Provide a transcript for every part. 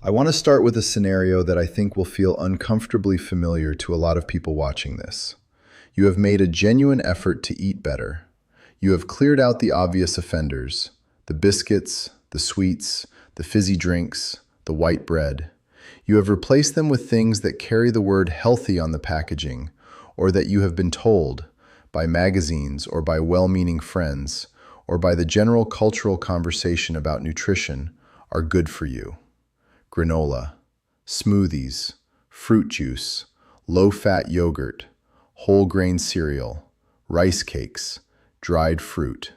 I want to start with a scenario that I think will feel uncomfortably familiar to a lot of people watching this. You have made a genuine effort to eat better. You have cleared out the obvious offenders, the biscuits, the sweets, the fizzy drinks, the white bread. You have replaced them with things that carry the word healthy on the packaging, or that you have been told, by magazines or by well-meaning friends, or by the general cultural conversation about nutrition, are good for you. Granola, smoothies, fruit juice, low-fat yogurt, whole grain cereal, rice cakes, dried fruit.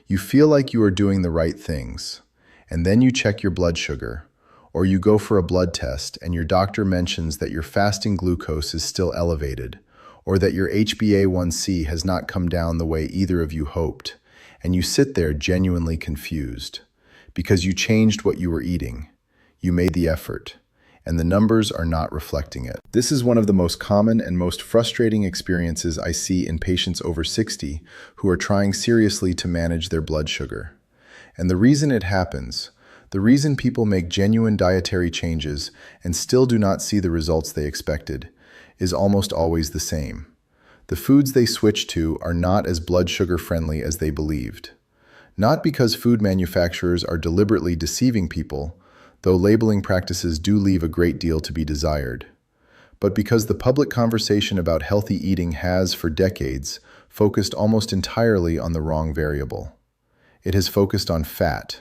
You feel like you are doing the right things, and then you check your blood sugar, or you go for a blood test and your doctor mentions that your fasting glucose is still elevated, or that your HbA1c has not come down the way either of you hoped, and you sit there genuinely confused, because you changed what you were eating. You made the effort, and the numbers are not reflecting it. This is one of the most common and most frustrating experiences I see in patients over 60 who are trying seriously to manage their blood sugar. And the reason it happens, the reason people make genuine dietary changes and still do not see the results they expected, is almost always the same. The foods they switch to are not as blood sugar friendly as they believed. Not because food manufacturers are deliberately deceiving people, though labeling practices do leave a great deal to be desired, but because the public conversation about healthy eating has, for decades, focused almost entirely on the wrong variable. It has focused on fat,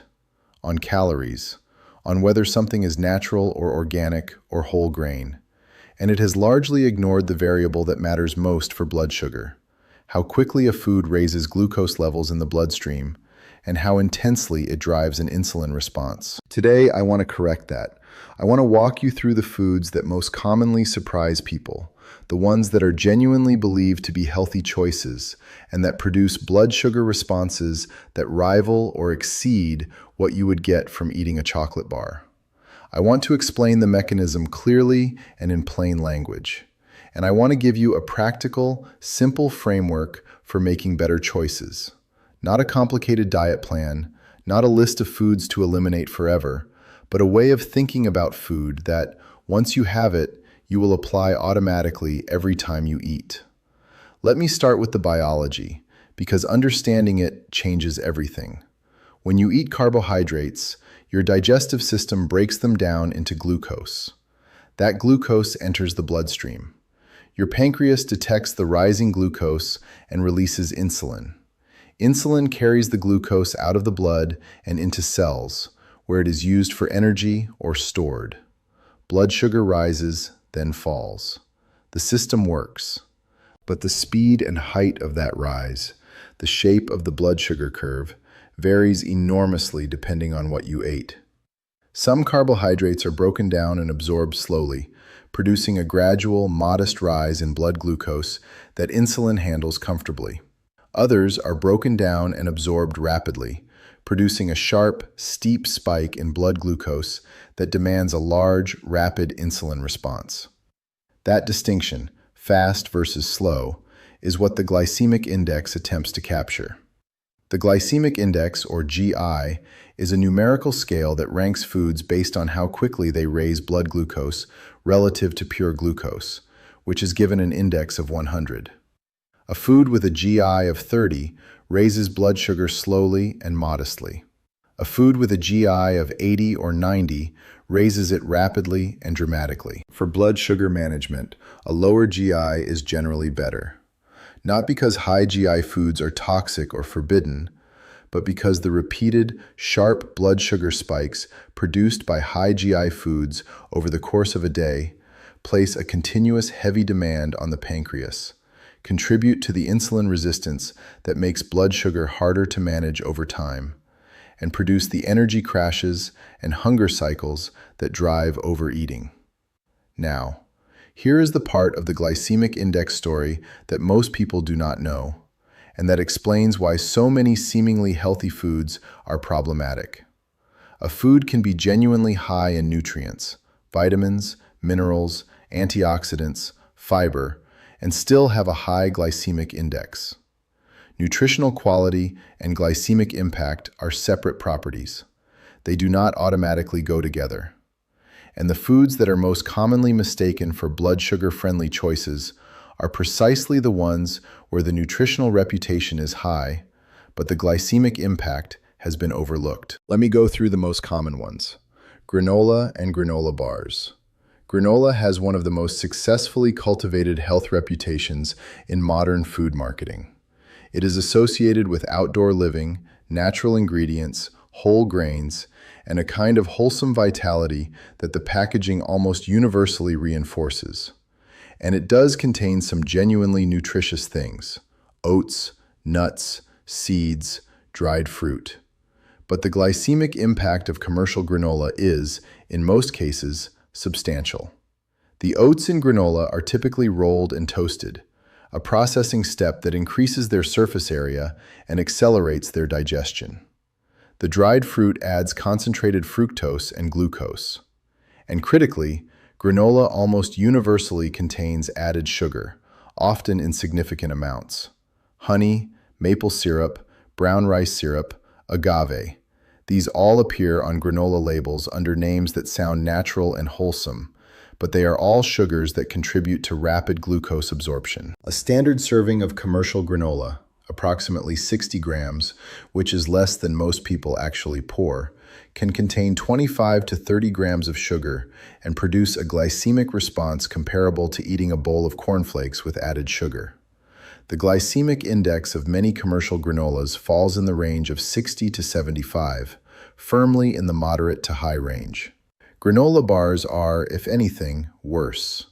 on calories, on whether something is natural or organic or whole grain, and it has largely ignored the variable that matters most for blood sugar: how quickly a food raises glucose levels in the bloodstream, and how intensely it drives an insulin response. Today, I want to correct that. I want to walk you through the foods that most commonly surprise people, the ones that are genuinely believed to be healthy choices, and that produce blood sugar responses that rival or exceed what you would get from eating a chocolate bar. I want to explain the mechanism clearly and in plain language. And I want to give you a practical, simple framework for making better choices. Not a complicated diet plan, not a list of foods to eliminate forever, but a way of thinking about food that, once you have it, you will apply automatically every time you eat. Let me start with the biology, because understanding it changes everything. When you eat carbohydrates, your digestive system breaks them down into glucose. That glucose enters the bloodstream. Your pancreas detects the rising glucose and releases insulin. Insulin carries the glucose out of the blood and into cells, where it is used for energy or stored. Blood sugar rises, then falls. The system works. But the speed and height of that rise, the shape of the blood sugar curve, varies enormously depending on what you ate. Some carbohydrates are broken down and absorbed slowly, producing a gradual, modest rise in blood glucose that insulin handles comfortably. Others are broken down and absorbed rapidly, producing a sharp, steep spike in blood glucose that demands a large, rapid insulin response. That distinction, fast versus slow, is what the glycemic index attempts to capture. The glycemic index, or GI, is a numerical scale that ranks foods based on how quickly they raise blood glucose relative to pure glucose, which is given an index of 100. A food with a GI of 30 raises blood sugar slowly and modestly. A food with a GI of 80 or 90 raises it rapidly and dramatically. For blood sugar management, a lower GI is generally better. Not because high GI foods are toxic or forbidden, but because the repeated, sharp blood sugar spikes produced by high GI foods over the course of a day place a continuous heavy demand on the pancreas, contribute to the insulin resistance that makes blood sugar harder to manage over time, and produce the energy crashes and hunger cycles that drive overeating. Now, here is the part of the glycemic index story that most people do not know, and that explains why so many seemingly healthy foods are problematic. A food can be genuinely high in nutrients, vitamins, minerals, antioxidants, fiber, and still have a high glycemic index. Nutritional quality and glycemic impact are separate properties. They do not automatically go together. And the foods that are most commonly mistaken for blood sugar-friendly choices are precisely the ones where the nutritional reputation is high, but the glycemic impact has been overlooked. Let me go through the most common ones. Granola and granola bars. Granola has one of the most successfully cultivated health reputations in modern food marketing. It is associated with outdoor living, natural ingredients, whole grains, and a kind of wholesome vitality that the packaging almost universally reinforces. And it does contain some genuinely nutritious things: oats, nuts, seeds, dried fruit. But the glycemic impact of commercial granola is, in most cases, substantial. The oats in granola are typically rolled and toasted, a processing step that increases their surface area and accelerates their digestion. The dried fruit adds concentrated fructose and glucose. And critically, granola almost universally contains added sugar, often in significant amounts. Honey, maple syrup, brown rice syrup, agave. These all appear on granola labels under names that sound natural and wholesome, but they are all sugars that contribute to rapid glucose absorption. A standard serving of commercial granola, approximately 60 grams, which is less than most people actually pour, can contain 25 to 30 grams of sugar and produce a glycemic response comparable to eating a bowl of cornflakes with added sugar. The glycemic index of many commercial granolas falls in the range of 60 to 75, firmly in the moderate to high range. Granola bars are, if anything, worse.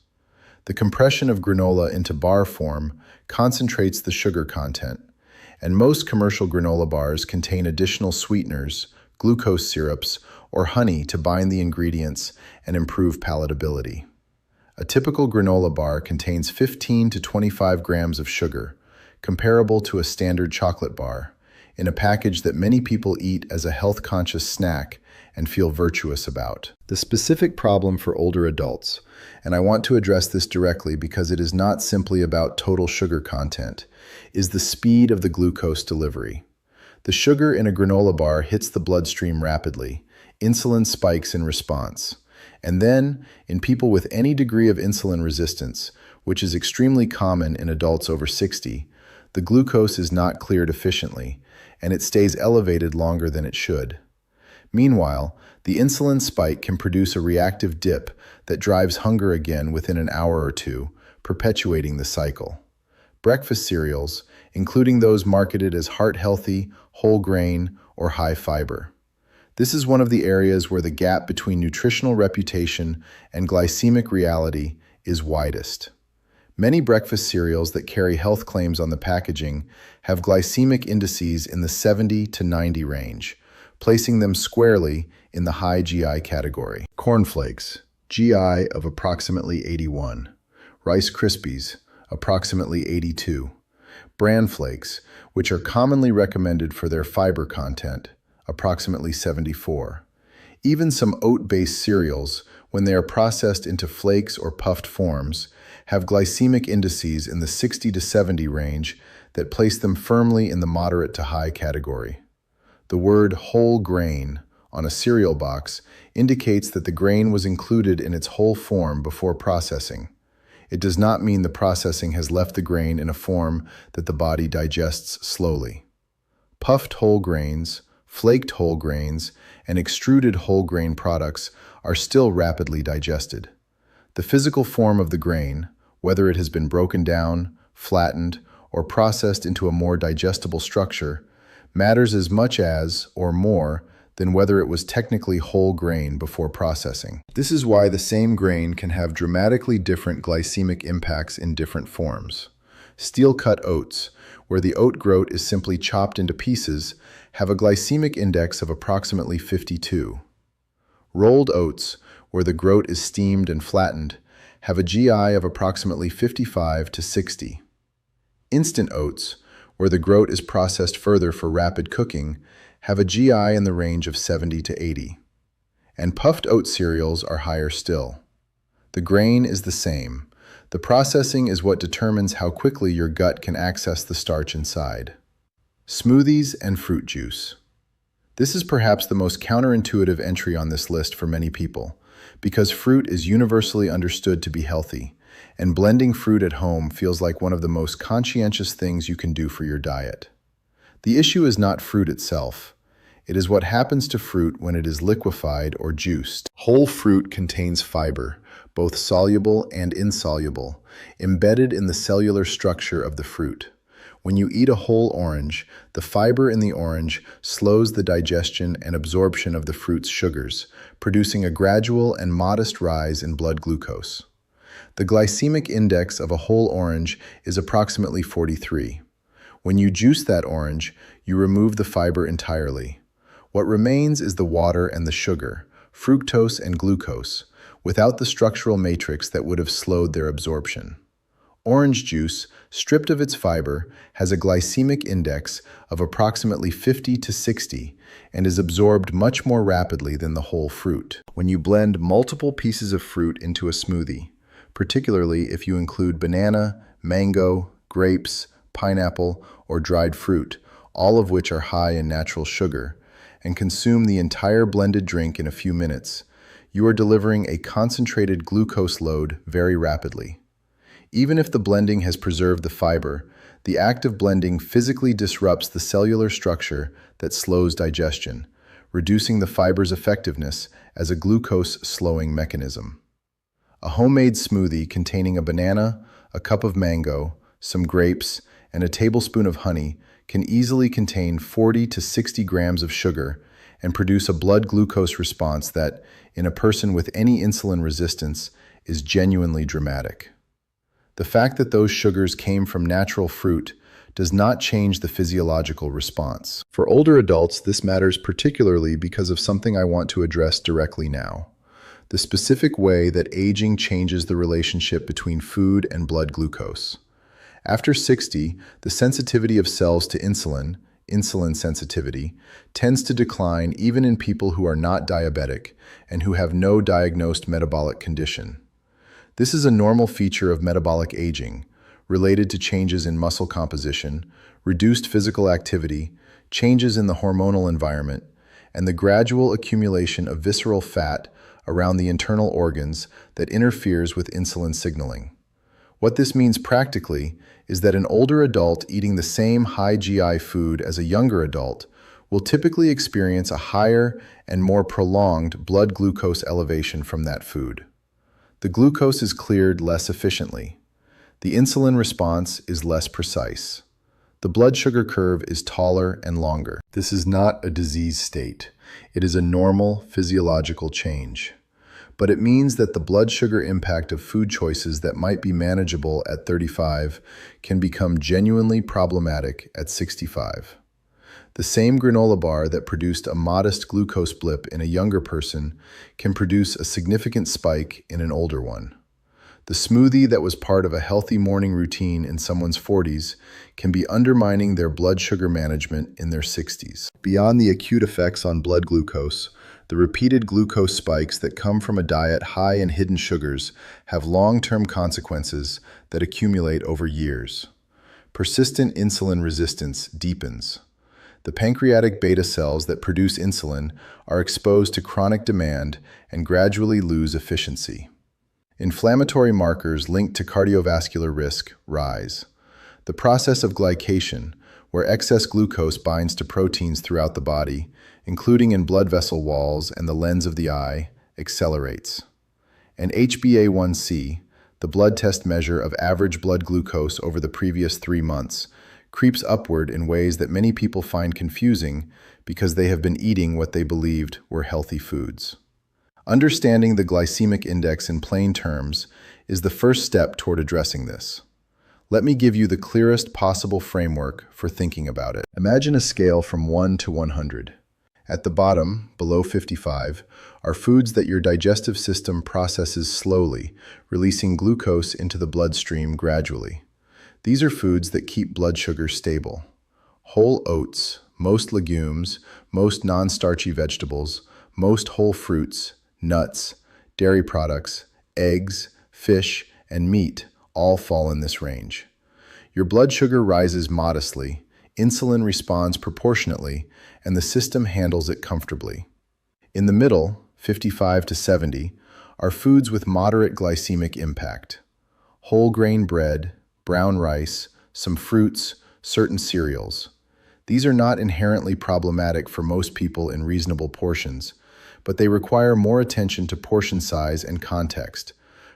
The compression of granola into bar form concentrates the sugar content, and most commercial granola bars contain additional sweeteners, glucose syrups, or honey to bind the ingredients and improve palatability. A typical granola bar contains 15 to 25 grams of sugar, comparable to a standard chocolate bar, in a package that many people eat as a health-conscious snack and feel virtuous about. The specific problem for older adults, and I want to address this directly because it is not simply about total sugar content, is the speed of the glucose delivery. The sugar in a granola bar hits the bloodstream rapidly. Insulin spikes in response. And then, in people with any degree of insulin resistance, which is extremely common in adults over 60, the glucose is not cleared efficiently, and it stays elevated longer than it should. Meanwhile, the insulin spike can produce a reactive dip that drives hunger again within an hour or two, perpetuating the cycle. Breakfast cereals, including those marketed as heart-healthy, whole grain, or high fiber. This is one of the areas where the gap between nutritional reputation and glycemic reality is widest. Many breakfast cereals that carry health claims on the packaging have glycemic indices in the 70 to 90 range, placing them squarely in the high GI category. Cornflakes, GI of approximately 81. Rice Krispies, approximately 82. Bran flakes, which are commonly recommended for their fiber content, approximately 74. Even some oat-based cereals, when they are processed into flakes or puffed forms, have glycemic indices in the 60 to 70 range that place them firmly in the moderate to high category. The word whole grain on a cereal box indicates that the grain was included in its whole form before processing. It does not mean the processing has left the grain in a form that the body digests slowly. Puffed whole grains, flaked whole grains, and extruded whole grain products are still rapidly digested. The physical form of the grain, whether it has been broken down, flattened, or processed into a more digestible structure, matters as much as, or more, than whether it was technically whole grain before processing. This is why the same grain can have dramatically different glycemic impacts in different forms. Steel-cut oats, where the oat groat is simply chopped into pieces, have a glycemic index of approximately 52. Rolled oats, where the groat is steamed and flattened, have a GI of approximately 55 to 60. Instant oats, where the groat is processed further for rapid cooking, have a GI in the range of 70 to 80. And puffed oat cereals are higher still. The grain is the same. The processing is what determines how quickly your gut can access the starch inside. Smoothies and fruit juice. This is perhaps the most counterintuitive entry on this list for many people, because fruit is universally understood to be healthy, and blending fruit at home feels like one of the most conscientious things you can do for your diet. The issue is not fruit itself. It is what happens to fruit when it is liquefied or juiced. Whole fruit contains fiber, both soluble and insoluble, embedded in the cellular structure of the fruit. When you eat a whole orange, the fiber in the orange slows the digestion and absorption of the fruit's sugars, producing a gradual and modest rise in blood glucose. The glycemic index of a whole orange is approximately 43. When you juice that orange, you remove the fiber entirely. What remains is the water and the sugar, fructose and glucose, without the structural matrix that would have slowed their absorption. Orange juice, stripped of its fiber, has a glycemic index of approximately 50 to 60 and is absorbed much more rapidly than the whole fruit. When you blend multiple pieces of fruit into a smoothie, particularly if you include banana, mango, grapes, pineapple, or dried fruit, all of which are high in natural sugar, and consume the entire blended drink in a few minutes, you are delivering a concentrated glucose load very rapidly. Even if the blending has preserved the fiber, the act of blending physically disrupts the cellular structure that slows digestion, reducing the fiber's effectiveness as a glucose-slowing mechanism. A homemade smoothie containing a banana, a cup of mango, some grapes, and a tablespoon of honey can easily contain 40 to 60 grams of sugar and produce a blood glucose response that, in a person with any insulin resistance, is genuinely dramatic. The fact that those sugars came from natural fruit does not change the physiological response. For older adults, this matters particularly because of something I want to address directly now: the specific way that aging changes the relationship between food and blood glucose. After 60, the sensitivity of cells to insulin sensitivity, tends to decline even in people who are not diabetic and who have no diagnosed metabolic condition. This is a normal feature of metabolic aging, related to changes in muscle composition, reduced physical activity, changes in the hormonal environment, and the gradual accumulation of visceral fat around the internal organs that interferes with insulin signaling. What this means practically is that an older adult eating the same high GI food as a younger adult will typically experience a higher and more prolonged blood glucose elevation from that food. The glucose is cleared less efficiently. The insulin response is less precise. The blood sugar curve is taller and longer. This is not a disease state. It is a normal physiological change. But it means that the blood sugar impact of food choices that might be manageable at 35 can become genuinely problematic at 65. The same granola bar that produced a modest glucose blip in a younger person can produce a significant spike in an older one. The smoothie that was part of a healthy morning routine in someone's 40s can be undermining their blood sugar management in their 60s. Beyond the acute effects on blood glucose, the repeated glucose spikes that come from a diet high in hidden sugars have long-term consequences that accumulate over years. Persistent insulin resistance deepens. The pancreatic beta cells that produce insulin are exposed to chronic demand and gradually lose efficiency. Inflammatory markers linked to cardiovascular risk rise. The process of glycation, where excess glucose binds to proteins throughout the body, including in blood vessel walls and the lens of the eye, accelerates. And HbA1c, the blood test measure of average blood glucose over the previous 3 months, creeps upward in ways that many people find confusing because they have been eating what they believed were healthy foods. Understanding the glycemic index in plain terms is the first step toward addressing this. Let me give you the clearest possible framework for thinking about it. Imagine a scale from 1 to 100. At the bottom, below 55, are foods that your digestive system processes slowly, releasing glucose into the bloodstream gradually. These are foods that keep blood sugar stable. Whole oats, most legumes, most non-starchy vegetables, most whole fruits, nuts, dairy products, eggs, fish, and meat all fall in this range. Your blood sugar rises modestly, insulin responds proportionately, and the system handles it comfortably. In the middle, 55 to 70, are foods with moderate glycemic impact. Whole grain bread, brown rice, some fruits, certain cereals. These are not inherently problematic for most people in reasonable portions, but they require more attention to portion size and context,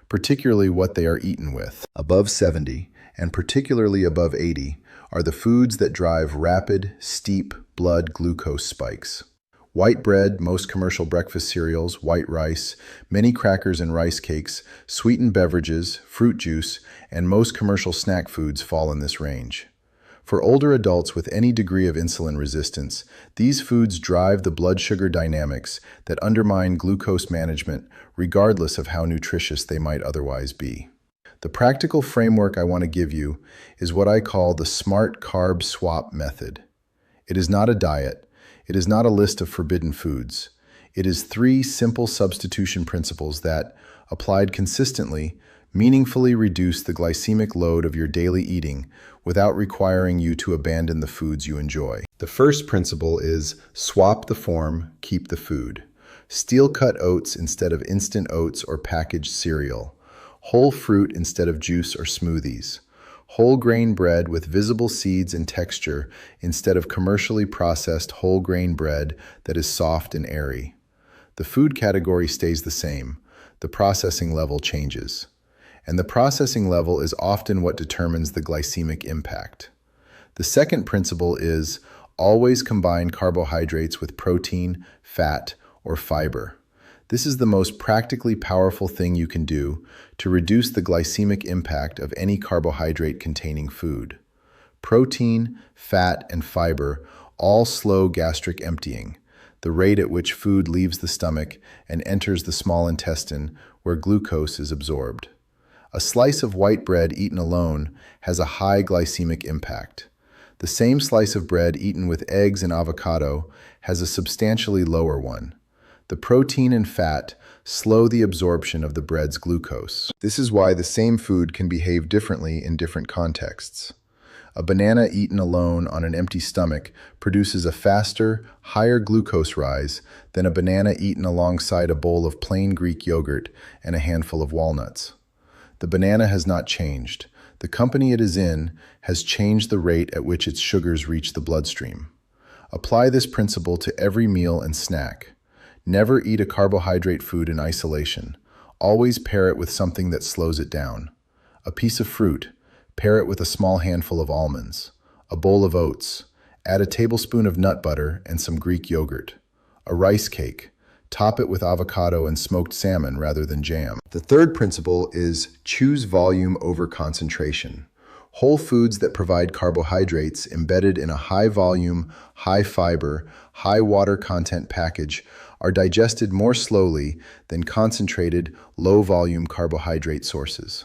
particularly what they are eaten with. Above 70, and particularly above 80, are the foods that drive rapid, steep blood glucose spikes. White bread, most commercial breakfast cereals, white rice, many crackers and rice cakes, sweetened beverages, fruit juice, and most commercial snack foods fall in this range. For older adults with any degree of insulin resistance, these foods drive the blood sugar dynamics that undermine glucose management, regardless of how nutritious they might otherwise be. The practical framework I want to give you is what I call the smart carb swap method. It is not a diet. It is not a list of forbidden foods. It is 3 simple substitution principles that, applied consistently, meaningfully reduce the glycemic load of your daily eating without requiring you to abandon the foods you enjoy. The first principle is swap the form, keep the food. Steel-cut oats instead of instant oats or packaged cereal. Whole fruit instead of juice or smoothies. Whole grain bread with visible seeds and texture instead of commercially processed whole grain bread that is soft and airy. The food category stays the same. The processing level changes. And the processing level is often what determines the glycemic impact. The second principle is always combine carbohydrates with protein, fat, or fiber. This is the most practically powerful thing you can do to reduce the glycemic impact of any carbohydrate-containing food. Protein, fat, and fiber all slow gastric emptying, the rate at which food leaves the stomach and enters the small intestine where glucose is absorbed. A slice of white bread eaten alone has a high glycemic impact. The same slice of bread eaten with eggs and avocado has a substantially lower one. The protein and fat slow the absorption of the bread's glucose. This is why the same food can behave differently in different contexts. A banana eaten alone on an empty stomach produces a faster, higher glucose rise than a banana eaten alongside a bowl of plain Greek yogurt and a handful of walnuts. The banana has not changed. The company it is in has changed the rate at which its sugars reach the bloodstream. Apply this principle to every meal and snack. Never eat a carbohydrate food in isolation. Always pair it with something that slows it down. A piece of fruit, pair it with a small handful of almonds. A bowl of oats, add a tablespoon of nut butter and some Greek yogurt. A rice cake, top it with avocado and smoked salmon rather than jam. The third principle is choose volume over concentration. Whole foods that provide carbohydrates embedded in a high-volume, high-fiber, high-water content package are digested more slowly than concentrated, low-volume carbohydrate sources.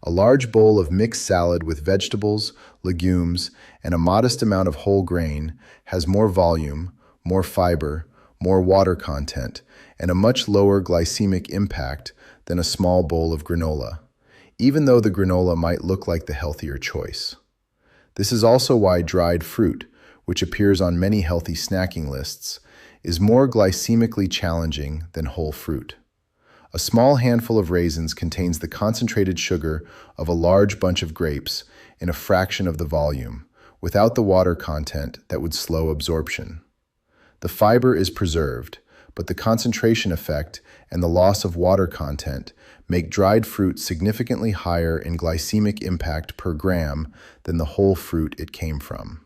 A large bowl of mixed salad with vegetables, legumes, and a modest amount of whole grain has more volume, more fiber, more water content, and a much lower glycemic impact than a small bowl of granola, even though the granola might look like the healthier choice. This is also why dried fruit, which appears on many healthy snacking lists, is more glycemically challenging than whole fruit. A small handful of raisins contains the concentrated sugar of a large bunch of grapes in a fraction of the volume, without the water content that would slow absorption. The fiber is preserved, but the concentration effect and the loss of water content make dried fruit significantly higher in glycemic impact per gram than the whole fruit it came from.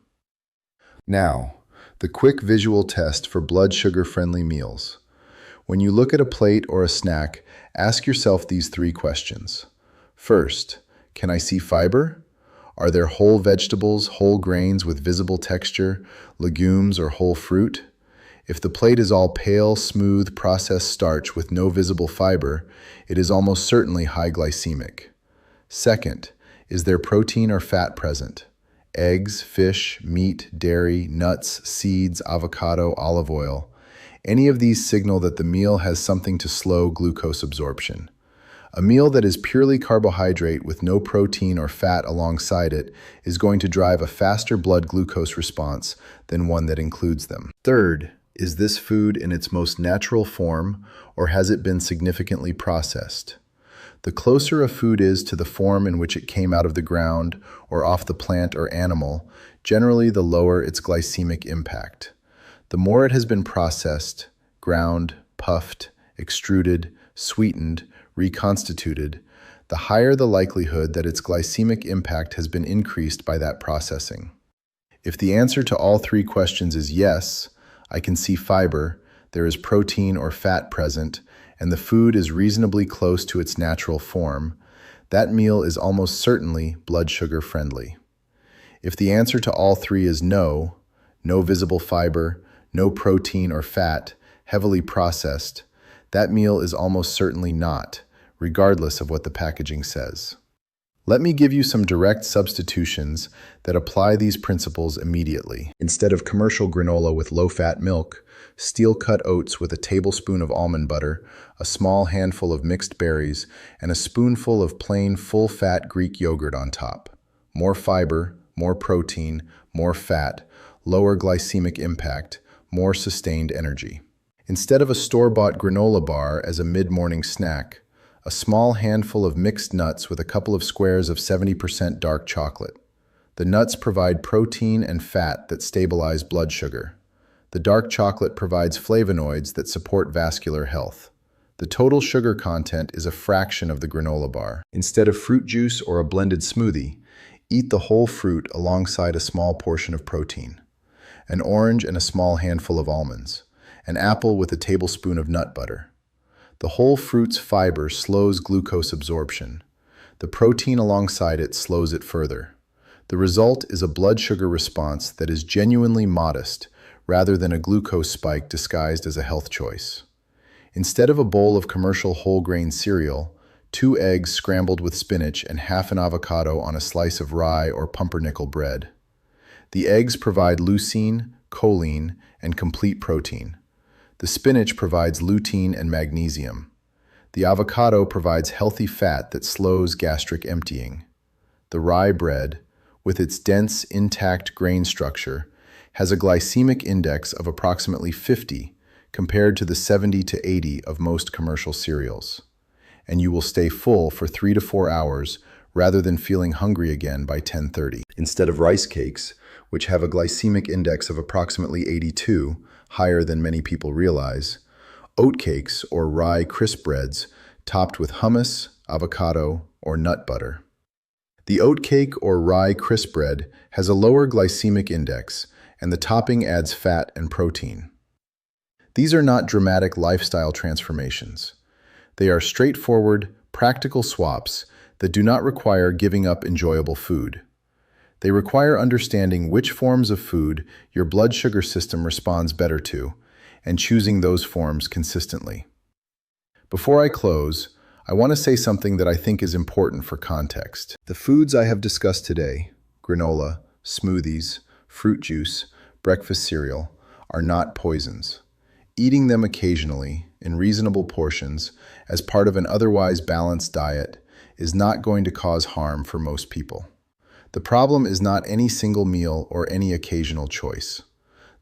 Now, the quick visual test for blood sugar-friendly meals. When you look at a plate or a snack, ask yourself these 3 questions. First, can I see fiber? Are there whole vegetables, whole grains with visible texture, legumes, or whole fruit? If the plate is all pale, smooth, processed starch with no visible fiber, it is almost certainly high glycemic. Second, is there protein or fat present? Eggs, fish, meat, dairy, nuts, seeds, avocado, olive oil. Any of these signal that the meal has something to slow glucose absorption. A meal that is purely carbohydrate with no protein or fat alongside it is going to drive a faster blood glucose response than one that includes them. Third, Is this food in its most natural form, or has it been significantly processed? The closer a food is to the form in which it came out of the ground or off the plant or animal, generally the lower its glycemic impact. The more it has been processed, ground, puffed, extruded, sweetened, reconstituted, the higher the likelihood that its glycemic impact has been increased by that processing. If the answer to all three questions is yes, I can see fiber, there is protein or fat present, and the food is reasonably close to its natural form, that meal is almost certainly blood sugar friendly. If the answer to all three is no, no visible fiber, no protein or fat, heavily processed, that meal is almost certainly not, regardless of what the packaging says. Let me give you some direct substitutions that apply these principles immediately. Instead of commercial granola with low-fat milk, steel-cut oats with a tablespoon of almond butter, a small handful of mixed berries, and a spoonful of plain full-fat Greek yogurt on top. More fiber, more protein, more fat, lower glycemic impact, more sustained energy. Instead of a store-bought granola bar as a mid-morning snack, a small handful of mixed nuts with a couple of squares of 70% dark chocolate. The nuts provide protein and fat that stabilize blood sugar. The dark chocolate provides flavonoids that support vascular health. The total sugar content is a fraction of the granola bar. Instead of fruit juice or a blended smoothie, eat the whole fruit alongside a small portion of protein. An orange and a small handful of almonds. An apple with a tablespoon of nut butter. The whole fruit's fiber slows glucose absorption. The protein alongside it slows it further. The result is a blood sugar response that is genuinely modest, rather than a glucose spike disguised as a health choice. Instead of a bowl of commercial whole grain cereal, 2 eggs scrambled with spinach and half an avocado on a slice of rye or pumpernickel bread. The eggs provide leucine, choline, and complete protein. The spinach provides lutein and magnesium. The avocado provides healthy fat that slows gastric emptying. The rye bread, with its dense, intact grain structure, has a glycemic index of approximately 50 compared to the 70 to 80 of most commercial cereals. And you will stay full for 3 to 4 hours rather than feeling hungry again by 10:30. Instead of rice cakes, which have a glycemic index of approximately 82, higher than many people realize, oat cakes or rye crisp breads topped with hummus, avocado, or nut butter. The oat cake or rye crisp bread has a lower glycemic index, and the topping adds fat and protein. These are not dramatic lifestyle transformations. They are straightforward, practical swaps that do not require giving up enjoyable food. They require understanding which forms of food your blood sugar system responds better to, and choosing those forms consistently. Before I close, I want to say something that I think is important for context. The foods I have discussed today, granola, smoothies, fruit juice, breakfast cereal, are not poisons. Eating them occasionally, in reasonable portions, as part of an otherwise balanced diet, is not going to cause harm for most people. The problem is not any single meal or any occasional choice.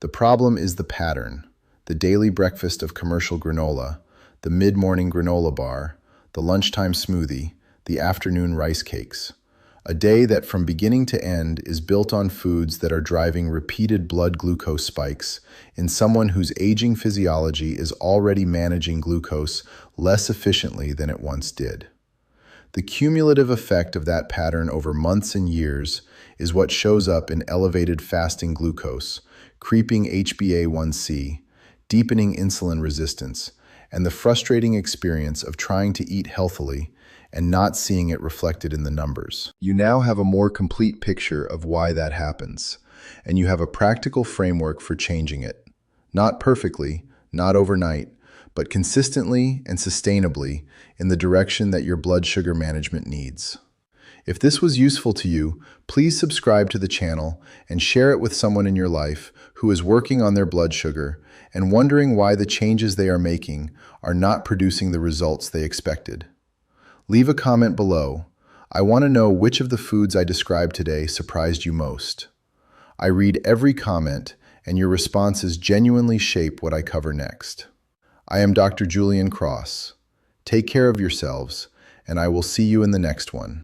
The problem is the pattern, the daily breakfast of commercial granola, the mid-morning granola bar, the lunchtime smoothie, the afternoon rice cakes. A day that from beginning to end is built on foods that are driving repeated blood glucose spikes in someone whose aging physiology is already managing glucose less efficiently than it once did. The cumulative effect of that pattern over months and years is what shows up in elevated fasting glucose, creeping HbA1c, deepening insulin resistance, and the frustrating experience of trying to eat healthily and not seeing it reflected in the numbers. You now have a more complete picture of why that happens, and you have a practical framework for changing it. Not perfectly, not overnight, but consistently and sustainably in the direction that your blood sugar management needs. If this was useful to you, please subscribe to the channel and share it with someone in your life who is working on their blood sugar and wondering why the changes they are making are not producing the results they expected. Leave a comment below. I want to know which of the foods I described today surprised you most. I read every comment, and your responses genuinely shape what I cover next. I am Dr. Julian Cross. Take care of yourselves, and I will see you in the next one.